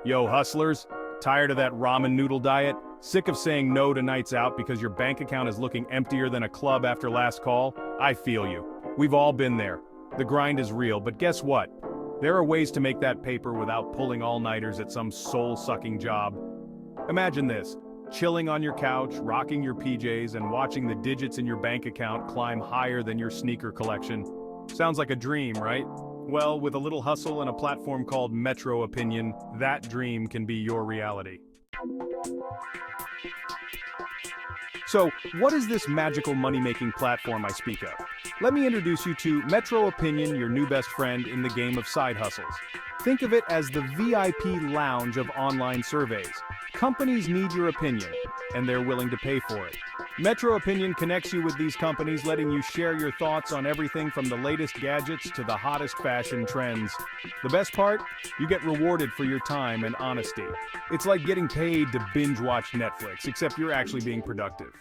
Yo, hustlers, tired of that ramen noodle diet? Sick of saying no to nights out because your bank account is looking emptier than a club after last call? I feel you. We've all been there. The grind is real, but guess what? There are ways to make that paper without pulling all-nighters at some soul-sucking job. Imagine this, chilling on your couch, rocking your PJs, and watching the digits in your bank account climb higher than your sneaker collection. Sounds like a dream, right? Well, with a little hustle and a platform called MetroOpinion, that dream can be your reality. So, what is this magical money-making platform I speak of? Let me introduce you to MetroOpinion, your new best friend in the game of side hustles. Think of it as the VIP lounge of online surveys. Companies need your opinion, and they're willing to pay for it. MetroOpinion connects you with these companies, letting you share your thoughts on everything from the latest gadgets to the hottest fashion trends. The best part? You get rewarded for your time and honesty. It's like getting paid to binge-watch Netflix, except you're actually being productive.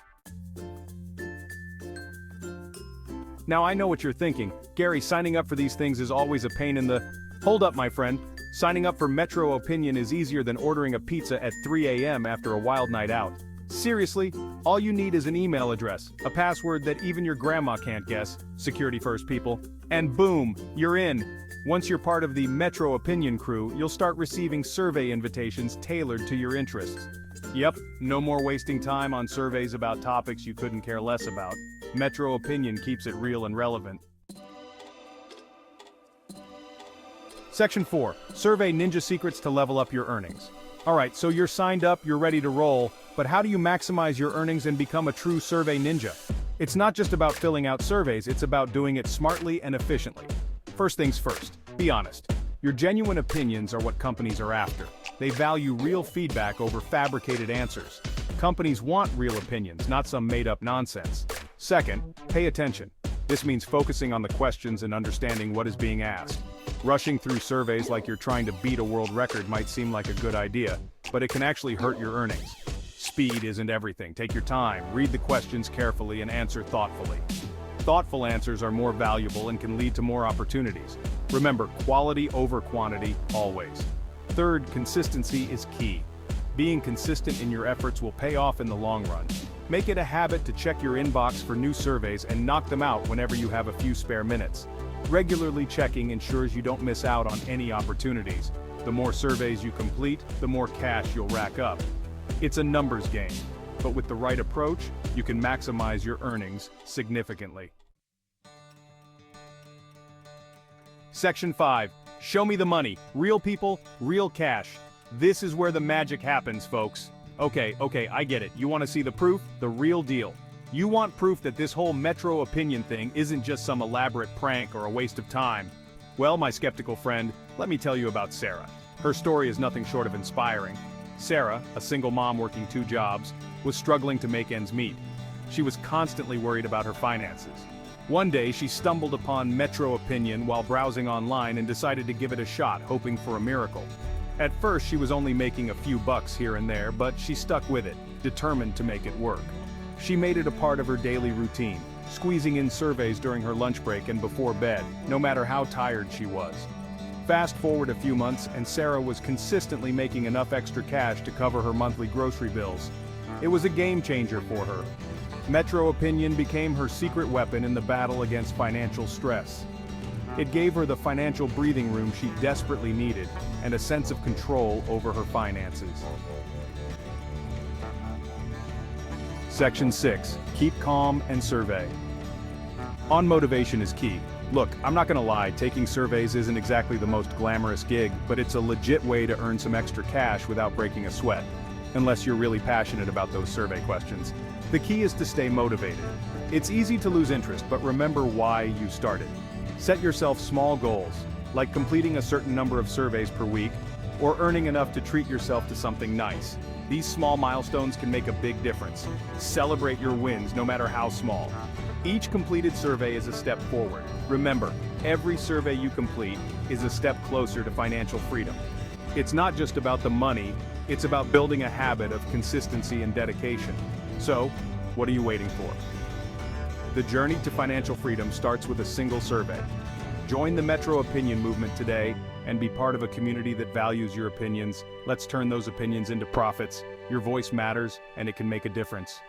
Now I know what you're thinking. Gary, signing up for these things is always a pain in the... Hold up, my friend. Signing up for MetroOpinion is easier than ordering a pizza at 3 a.m. after a wild night out. Seriously, all you need is an email address, a password that even your grandma can't guess, security first people, and boom, you're in. Once you're part of the MetroOpinion crew, you'll start receiving survey invitations tailored to your interests. Yep, no more wasting time on surveys about topics you couldn't care less about. MetroOpinion keeps it real and relevant. Section 4. Survey Ninja Secrets to Level Up Your Earnings. Alright, so you're signed up, you're ready to roll, but how do you maximize your earnings and become a true survey ninja? It's not just about filling out surveys, it's about doing it smartly and efficiently. First things first, be honest. Your genuine opinions are what companies are after. They value real feedback over fabricated answers. Companies want real opinions, not some made-up nonsense. Second, pay attention. This means focusing on the questions and understanding what is being asked. Rushing through surveys like you're trying to beat a world record might seem like a good idea, but it can actually hurt your earnings. Speed isn't everything. Take your time, read the questions carefully, and answer thoughtfully. Thoughtful answers are more valuable and can lead to more opportunities. Remember, quality over quantity, always. Third, consistency is key. Being consistent in your efforts will pay off in the long run. Make it a habit to check your inbox for new surveys and knock them out whenever you have a few spare minutes. Regularly checking ensures you don't miss out on any opportunities. The more surveys you complete, the more cash you'll rack up. It's a numbers game, but with the right approach, you can maximize your earnings significantly. Section 5. Show me the money. Real people, real cash. This is where the magic happens, folks. Okay, I get it. You want to see the proof? The real deal. You want proof that this whole MetroOpinion thing isn't just some elaborate prank or a waste of time. Well, my skeptical friend, let me tell you about Sarah. Her story is nothing short of inspiring. Sarah, a single mom working 2 jobs, was struggling to make ends meet. She was constantly worried about her finances. One day, she stumbled upon MetroOpinion while browsing online and decided to give it a shot, hoping for a miracle. At first, she was only making a few bucks here and there, but she stuck with it, determined to make it work. She made it a part of her daily routine, squeezing in surveys during her lunch break and before bed, no matter how tired she was. Fast forward a few months, and Sarah was consistently making enough extra cash to cover her monthly grocery bills. It was a game changer for her. MetroOpinion became her secret weapon in the battle against financial stress. It gave her the financial breathing room she desperately needed, and a sense of control over her finances. Section 6. Keep calm and survey. On motivation is key. Look, I'm not gonna lie, taking surveys isn't exactly the most glamorous gig, but it's a legit way to earn some extra cash without breaking a sweat. Unless you're really passionate about those survey questions. The key is to stay motivated. It's easy to lose interest, but remember why you started. Set yourself small goals, like completing a certain number of surveys per week, or earning enough to treat yourself to something nice. These small milestones can make a big difference. Celebrate your wins, no matter how small. Each completed survey is a step forward. Remember, every survey you complete is a step closer to financial freedom. It's not just about the money, it's about building a habit of consistency and dedication. So, what are you waiting for? The journey to financial freedom starts with a single survey. Join the Metro Opinion movement today and be part of a community that values your opinions. Let's turn those opinions into profits. Your voice matters, and it can make a difference.